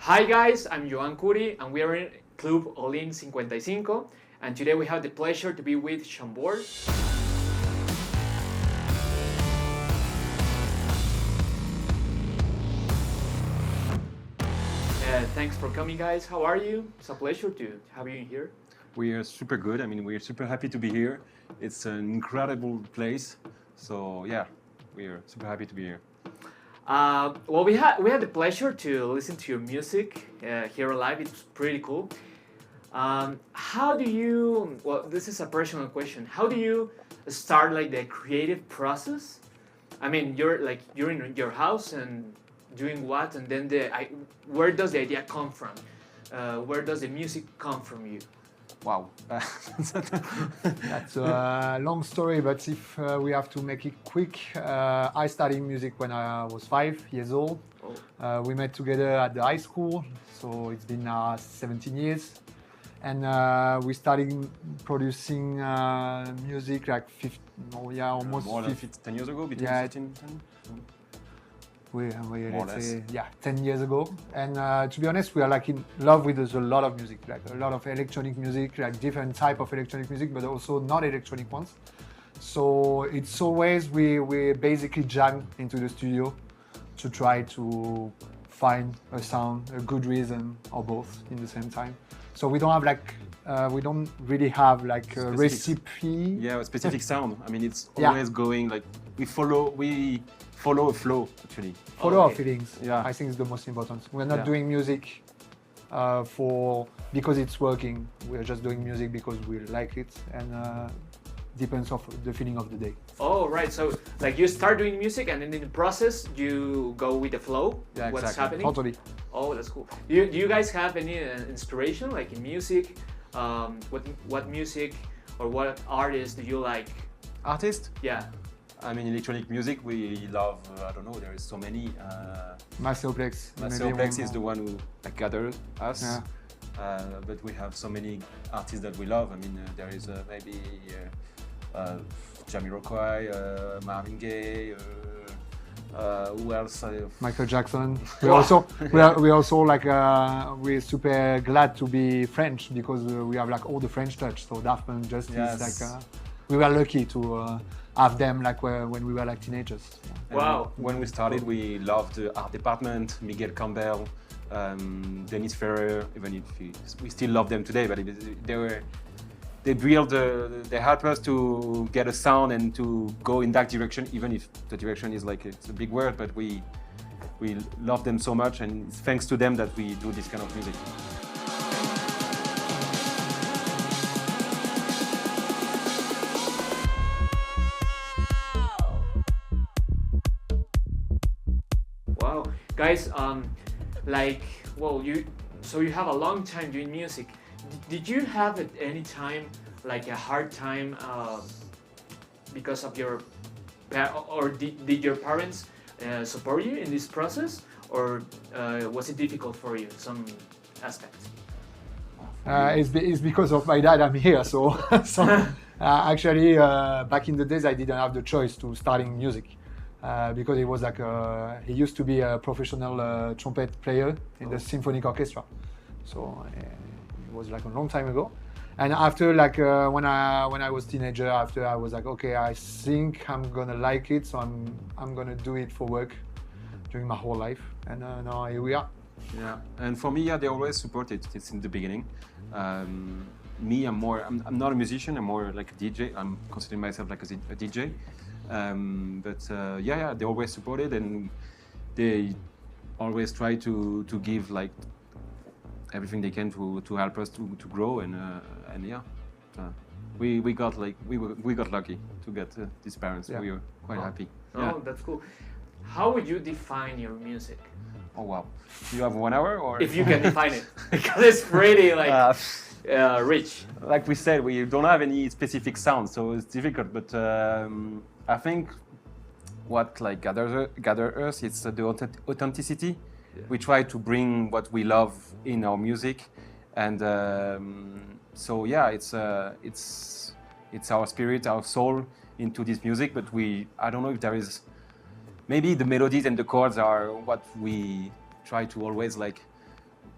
Hi guys, I'm Joan Curi and we are in Club Olin 55 and today we have the pleasure to be with CHAMBORD. Thanks for coming guys, how are you? It's a pleasure to have you in here. We are super good, I mean we're super happy to be here. It's an incredible place, so yeah, we are super happy to be here. Well, we had the pleasure to listen to your music here live. It's pretty cool. How do you? Well, this is a personal question. How do you start like the creative process? I mean, you're in your house and doing what, and then where does the idea come from? Where does the music come from you? Wow. That's a long story, but if we have to make it quick, I started music when I was 5 years old. Oh. We met together at the high school, so it's been 17 years. And we started producing music like almost more than 10 years ago, between 15 and 10? Let's say 10 years ago. And to be honest, we are like in love with a lot of music, like a lot of electronic music, like different type of electronic music, but also non-electronic ones. So it's always we basically jam into the studio to try to find a sound, a good rhythm, or both in the same time. So we don't have like we don't really have like a recipe. Yeah, a specific sound. I mean, it's always going like we follow a flow actually. Follow our feelings. Yeah, I think it's the most important. We're not doing music because it's working. We're just doing music because we like it and depends on the feeling of the day. Oh, right. So like you start doing music and then in the process you go with the flow. Yeah, what's exactly. happening? Totally. Oh, that's cool. Do you guys have any inspiration like in music? What music or what artists do you like? Artist? Yeah. I mean, electronic music, we love, I don't know, there is so many. Masterplex is the one who gathered us. Yeah. But we have so many artists that we love. I mean, there is maybe Jamiroquai, Marvin Gaye, who else? Michael Jackson. We're also like we're super glad to be French because we have like all the French touch. So Daft Punk, Justice, like we were lucky to have them like when we were like teenagers. Yeah. Wow. When we started, we loved Art Department, Miguel Campbell, Dennis Ferrer. Even if we still love them today, but they helped us to get a sound and to go in that direction, even if the direction is like, it's a big word, but we love them so much, and it's thanks to them that we do this kind of music. Wow, guys, you have a long time doing music. Did you have at any time like a hard time because of your did your parents support you in this process, or was it difficult for you in some aspects? It's because of my dad I'm here. So, actually, back in the days, I didn't have the choice to starting music. Because he was like he used to be a professional trumpet player in the symphonic orchestra, so it was like a long time ago. And after like when I was teenager, after I was like, okay, I think I'm gonna like it, so I'm gonna do it for work during my whole life, and now here we are. Yeah, and for me, they always supported it in the beginning. Me, I'm not a musician. I'm more like a DJ. I'm considering myself like a DJ. They always supported, and they always try to give like everything they can to help us to grow, and we got lucky to get these parents. We were quite happy. Oh, that's cool. How would you define your music? Oh wow, do you have 1 hour, or if you can define it, because it's pretty like rich. Like we said, we don't have any specific sound, so it's difficult, but I think what like gather us, it's the authenticity. Yeah. We try to bring what we love in our music, and it's our spirit, our soul into this music. But I don't know if there is, maybe the melodies and the chords are what we try to always like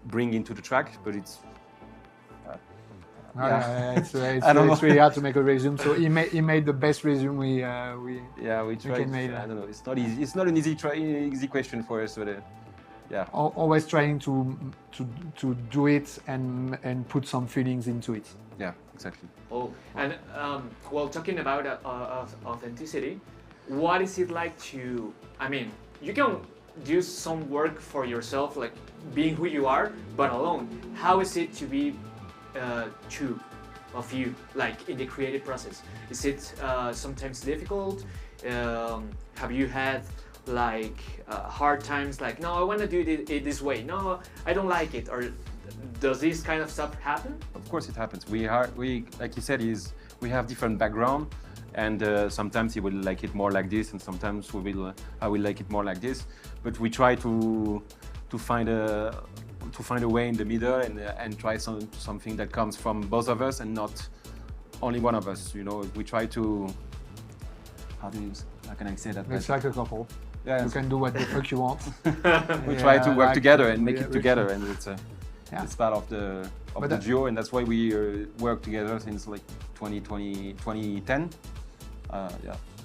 bring into the track, but it's it's really hard to make a resume. So he made the best resume we tried. can make. I don't know. It's not easy. It's not an easy question for us, but always trying to do it and put some feelings into it. Yeah, exactly. Oh, and well, talking about authenticity, what is it like to? I mean, you can do some work for yourself, like being who you are, but alone. How is it to be true of you, like in the creative process? Is it sometimes difficult? Have you had like hard times, like, no, I want to do it this way, no, I don't like it, or does this kind of stuff happen? Of course it happens. We like you said, we have different background, and sometimes he will like it more like this, and sometimes I will like it more like this, but we try to find a way in the middle and try something that comes from both of us and not only one of us. You know, we try to how can I say that? It's like a couple. Yeah, you can do what the fuck you want. We try to work together and make it together, and it's part of the duo, and that's why we work together since like 2010.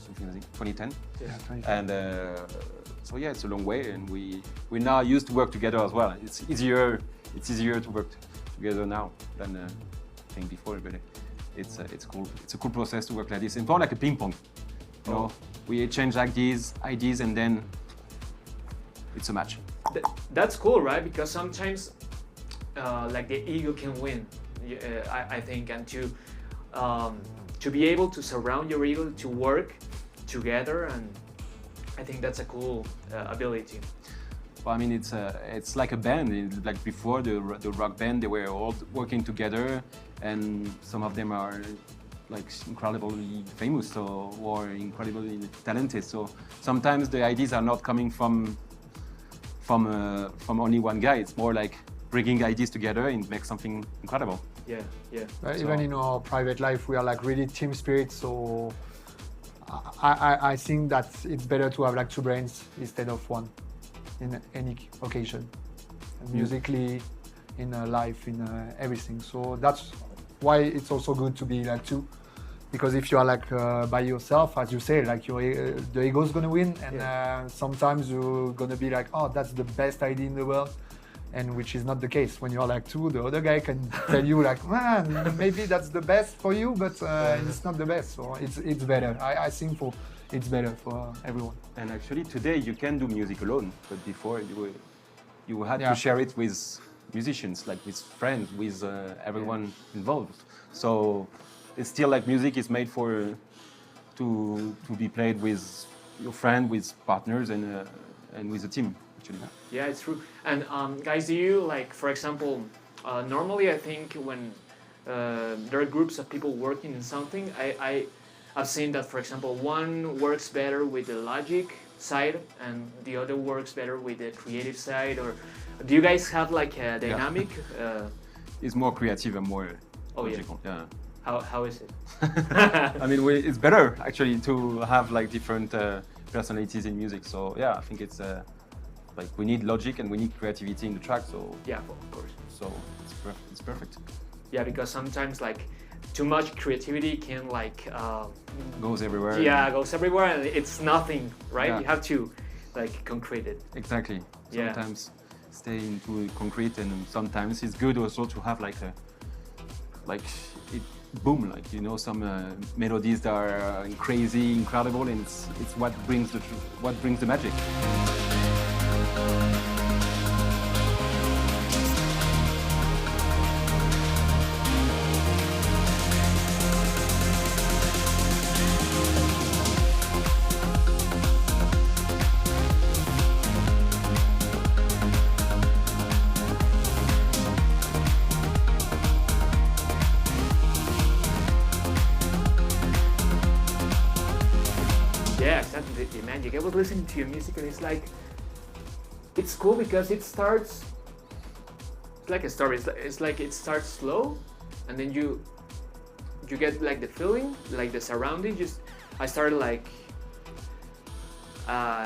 Something like 2010. Yeah, 2010. And so yeah, it's a long way, and we now used to work together as well. It's easier to work together now than I think before, but it's cool. It's a cool process to work like this. It's more like a ping pong. You know, we exchange ideas, and then it's a match. That's cool, right? Because sometimes like the ego can win, I think, and to be able to surround your ego to work together, and I think that's a cool ability. Well, I mean, it's like a band. Like before the rock band, they were all working together, and some of them are like incredibly famous or incredibly talented. So sometimes the ideas are not coming from only one guy. It's more like bringing ideas together and make something incredible. Yeah. Even in our private life, we are like really team spirit. So I think that it's better to have like two brains instead of one in any occasion, musically, in life, in everything. So that's why it's also good to be like two, because if you are like by yourself, as you say, like the ego is gonna win, and sometimes you're gonna be like, oh, that's the best idea in the world, and which is not the case. When you're like two, the other guy can tell you like, man, maybe that's the best for you, but it's not the best. So it's better. I think it's better for everyone. And actually today you can do music alone, but before you had to share it with musicians, like with friends, with everyone involved. So it's still like music is made to be played with your friend, with partners, and with a team. Actually. Yeah, it's true. And guys, do you like, for example, normally I think when there are groups of people working in something, I've seen that, for example, one works better with the logic side and the other works better with the creative side. Or do you guys have like a dynamic? It's more creative and more logical. Yeah. How is it? I mean, it's better actually to have like different personalities in music. So yeah, I think it's like we need logic and we need creativity in the track. So yeah, of course. So it's perfect. Yeah, because sometimes like too much creativity can like goes everywhere. Yeah, goes everywhere, and it's nothing, right? Yeah. You have to like concrete it. Exactly. Sometimes stay into concrete, and sometimes it's good also to have like boom, like, you know, some melodies that are crazy, incredible, and it's what brings the magic. Yeah, exactly, the magic. I was listening to your music and it's like, it's cool because it starts, it's like a story, it's like it starts slow and then you get like the feeling, like the surrounding. I started like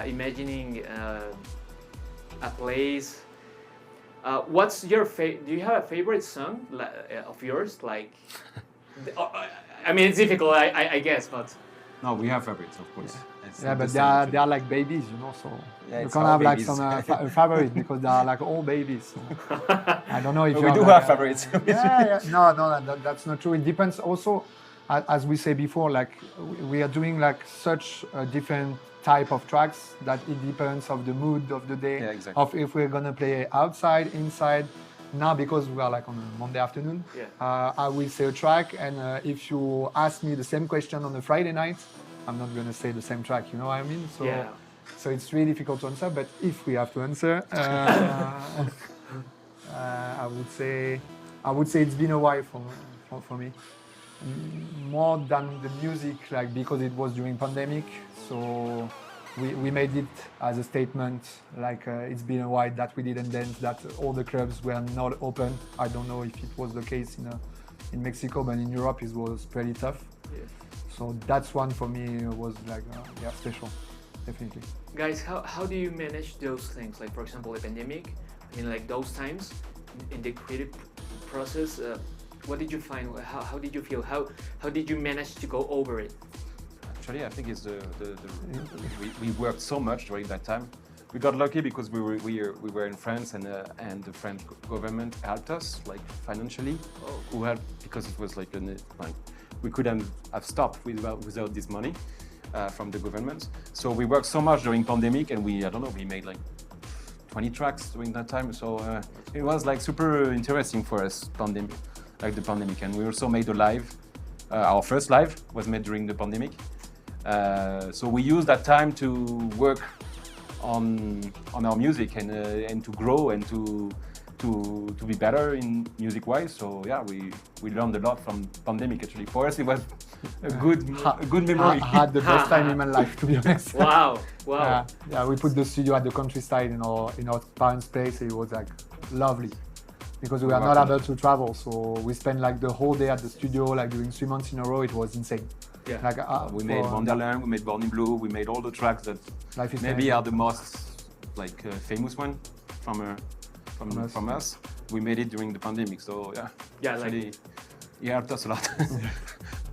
imagining a place What's your do you have a favorite song of yours? Like, I mean, it's difficult, I guess, but. No, we have favorites, of course. Yeah, but they are like babies, you know, so Yeah, you it's can't our have like babies. some favorite because they are like all babies. So. I don't know if But you we do like, have favorites. yeah. No, that's not true. It depends also, as we say before, like we are doing like such a different type of tracks that it depends of the mood of the day, Yeah, exactly. of if we're gonna play outside, inside. Now, because we are like on a Monday afternoon, I will say a track, and if you ask me the same question on a Friday night, I'm not gonna say the same track. You know what I mean? So, so it's really difficult to answer. But if we have to answer, I would say it's been a while for me. More than the music, like because it was during pandemic, so we made it as a statement, like it's been a while that we didn't dance, that all the clubs were not open. I don't know if it was the case in Mexico, but in Europe it was pretty tough. Yeah. So that's one for me was like special, definitely. Guys, how do you manage those things? Like for example, the pandemic. I mean, like those times in the creative process. What did you find? How did you feel? How did you manage to go over it? Actually, I think it's we worked so much during that time. We got lucky because we were in France and the French government helped us like financially. Who helped because it was like we couldn't have stopped without this money from the government. So we worked so much during pandemic, and we made like 20 tracks during that time. So it was like super interesting for us, the pandemic, and we also made a live. Our first live was made during the pandemic. So we used that time to work on our music and to grow and to be better in music wise. So yeah, we learned a lot from pandemic. Actually, for us it was a good memory. I had the best time in my life, to be honest. Wow. Yeah, we put the studio at the countryside in our parents' place. It was like lovely. Because we were not able to travel, so we spent like the whole day at the studio, like doing 3 months in a row. It was insane. Yeah. Like we made Wonderland, we made Born in Blue, we made all the tracks that maybe are the most like famous one from us. We made it during the pandemic, so yeah. Actually, it helped us a lot.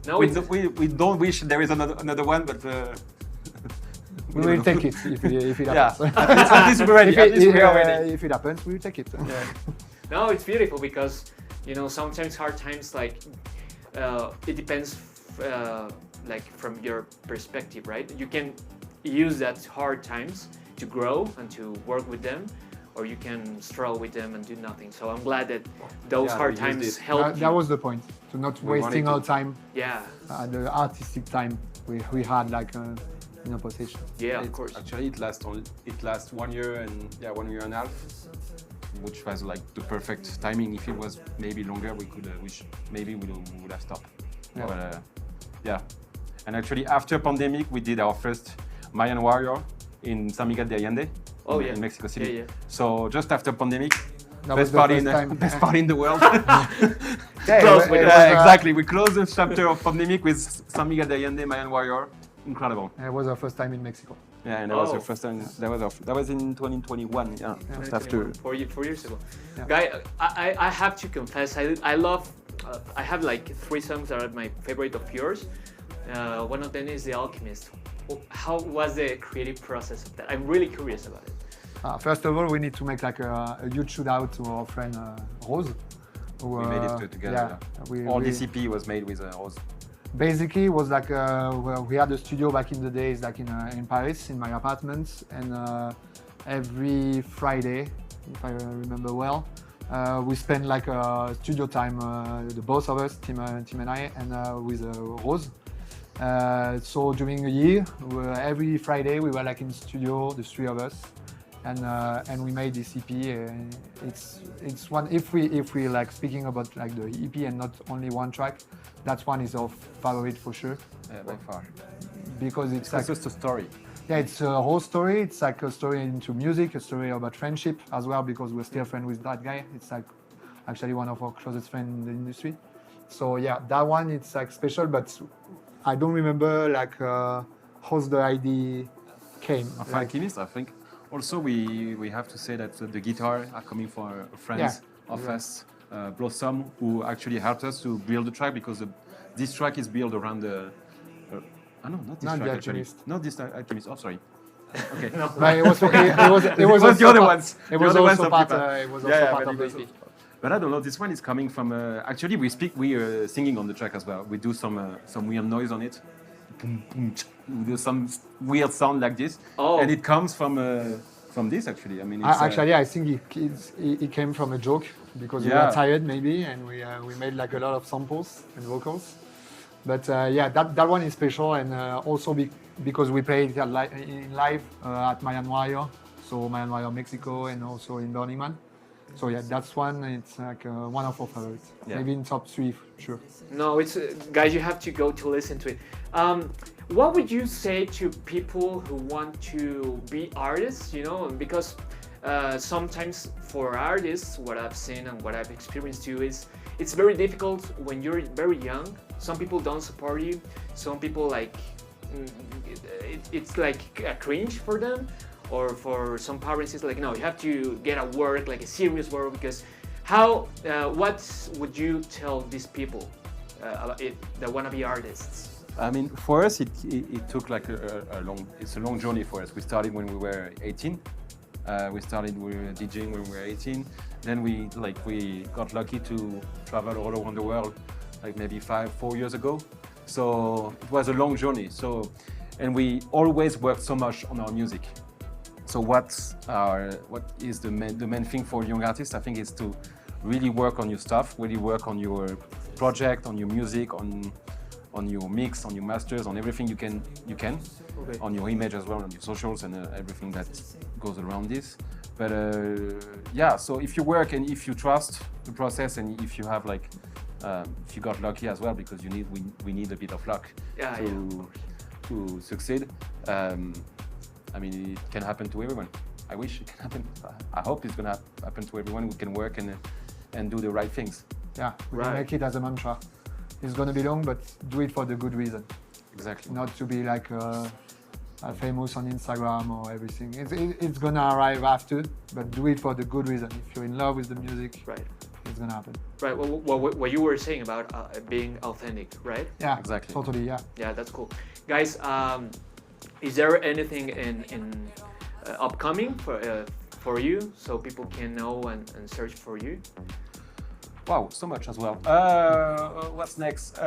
No, we don't wish there is another one, but. We will take it if it happens. Yeah, at least we're ready. If it happens, we will take it. Yeah. No, it's beautiful because sometimes hard times it depends like from your perspective, right? You can use that hard times to grow and to work with them, or you can struggle with them and do nothing. So I'm glad that those hard times helped. That was the point, to not wasting our time. Yeah. The artistic time we had like in a position. Yeah, of course. Actually, it lasts 1 year and 1 year and a half, which was like the perfect timing. If it was maybe longer, we would have stopped. Yeah. But, yeah. And actually, after pandemic, we did our first Mayan Warrior in San Miguel de Allende, in Mexico City. Yeah. So just after pandemic, best party in the world. Yeah, exactly. We closed the chapter of pandemic with San Miguel de Allende, Mayan Warrior. Incredible. It was our first time in Mexico. Yeah, and that was our first time. That was in 2021. Yeah, just after 4 years ago. Yeah. Guy, I have to confess, I love. I have like 3 songs that are my favorite of yours. One of them is The Alchemist. How was the creative process of that? I'm really curious about it. First of all, we need to make like a huge shout out to our friend Rose. We made it together. Yeah. All DCP was made with Rose. Basically, it was like we had a studio back in the days, like in Paris, in my apartment, and every Friday, if I remember well, we spent like studio time, the both of us, Tim and I, and with Rose. So during a year, every Friday we were like in the studio, the 3 of us, and we made this EP. It's one, if we like speaking about like the EP and not only one track, that one is our favorite for sure. Yeah, by far. Because it's like just a story. Yeah, it's a whole story. It's like a story into music, a story about friendship as well, because we're still friends with that guy. It's like actually one of our closest friends in the industry. So yeah, that one, it's like special, but I don't remember like how the idea came. Alchemist, I think. Also, we have to say that the guitar are coming from friends of us, Blossom, who actually helped us to build the track because this track is built around the. No, not this Not track the actually. Alchemist. Not this Alchemist. Oh, sorry. Okay. No. But it was the other ones. It The was other ones also of part. people. It was also part but of the it was EP. But I don't know. This one is coming from. Actually, we are singing on the track as well. We do some weird noise on it. Boom, boom, we do some weird sound like this, and it comes from this actually. I mean, it's, actually, I think it came from a joke because we were tired maybe, and we made like a lot of samples and vocals. But that one is special, and also because we played in live at Mayan Warrior, so Mayan Warrior Mexico, and also in Burning Man. So yeah, that's one. It's like one of our favorites. Yeah. Maybe in top 3, sure. No, it's guys. You have to go to listen to it. What would you say to people who want to be artists? You know, because sometimes for artists, what I've seen and what I've experienced too is it's very difficult when you're very young. Some people don't support you. Some people like it's like a cringe for them. Or for some parents, it's like, no, you have to get a work, like a serious work, because what would you tell these people that want to be artists? I mean, for us, it took like it's a long journey for us. We started when we were 18. We started with DJing when we were 18. Then we got lucky to travel all around the world, like maybe 4 years ago. So it was a long journey. And we always worked so much on our music. So what is the main thing for young artists? I think is to really work on your stuff, really work on your project, on your music, on your mix, on your masters, on everything you can, okay. On your image as well, on your socials and everything that goes around this. But so if you work and if you trust the process and if you have if you got lucky as well, because we need a bit of luck to succeed. I mean, it can happen to everyone. I wish it can happen. I hope it's gonna happen to everyone who can work and do the right things. Yeah, we can make it as a mantra. It's gonna be long, but do it for the good reason. Exactly. Not to be like famous on Instagram or everything. It's gonna arrive after, but do it for the good reason. If you're in love with the music, right, it's gonna happen. Right. Well, what you were saying about being authentic, right? Yeah, exactly. Totally. Yeah. Yeah, that's cool, guys. Is there anything in upcoming for you so people can know and search for you? Wow, so much as well. What's next?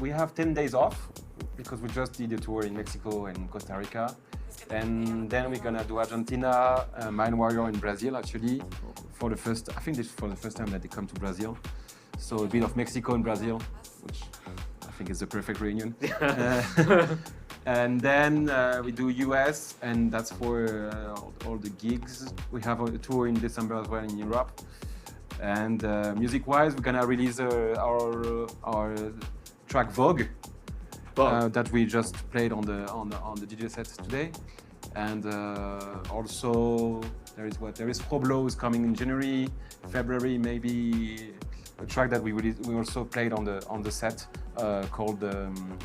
We have 10 days off because we just did a tour in Mexico and Costa Rica. And then we're gonna do Argentina, Mayan Warrior in Brazil actually. I think this is for the first time that they come to Brazil. So a bit of Mexico and Brazil, which I think is the perfect reunion. And then we do US, and that's for all the gigs. We have a tour in December as well in Europe. And music-wise, we're gonna release our track Vogue that we just played on the DJ set today. And also there is Problo is coming in January, February maybe. A track that we also played on the set called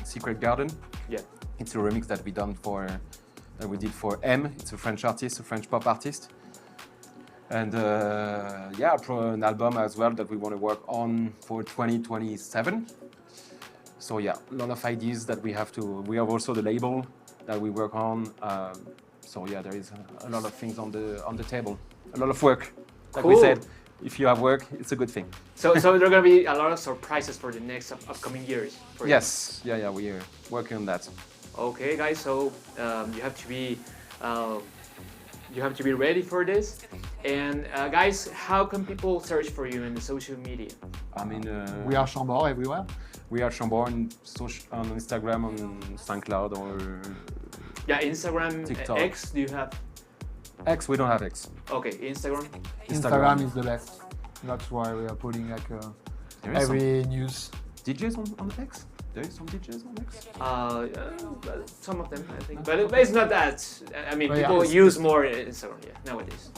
Secret Garden. Yeah. It's a remix that we did for M. It's a French artist, a French pop artist. And an album as well that we want to work on for 2027. So yeah, a lot of ideas that we have to. We have also the label that we work on. There is a lot of things on the table. A lot of work. Like we said, if you have work, it's a good thing. So there are going to be a lot of surprises for the next upcoming years. Yes. Yeah, we are working on that. Okay, guys. So you have to be ready for this. And guys, how can people search for you in the social media? I mean, we are Chambord everywhere. We are Chamboard on Instagram, on SoundCloud, or Instagram, TikTok. X. Do you have? X, we don't have X. Okay, Instagram. Instagram is the best. That's why we are putting every news. DJs on X? There is some DJs on X? Some of them, I think. But it's not that. I mean, people use more Instagram nowadays.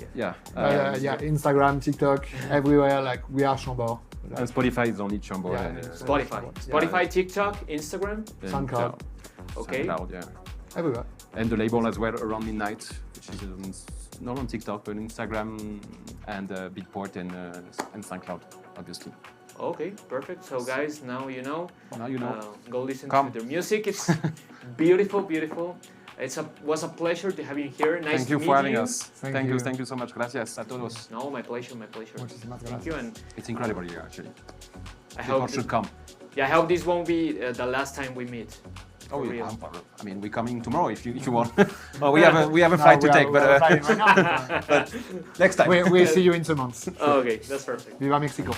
Instagram, TikTok, everywhere, like we are Chambord. And Spotify is only Chamboard. Spotify, TikTok, Instagram, SoundCloud. Okay. SoundCloud, everywhere. And the label as well, Around Midnight, which she's not on TikTok, but Instagram and Beatport and SoundCloud, obviously. Okay, perfect. So guys, now you know. Now you know. Go listen Come. to their music. It's beautiful, beautiful. Was a pleasure to have you here. Nice Thank to you meet for having you. us. Thank you so much. Gracias a todos. No, my pleasure, my pleasure. Muchísimas Thank you, and It's incredible here, actually. I People hope should come. I hope this won't be the last time we meet. Oh, For yeah, real. I mean, we're coming tomorrow if you want. Oh, we have a flight to take, but next time. We'll see you in 2 months. Okay, that's perfect. Viva Mexico.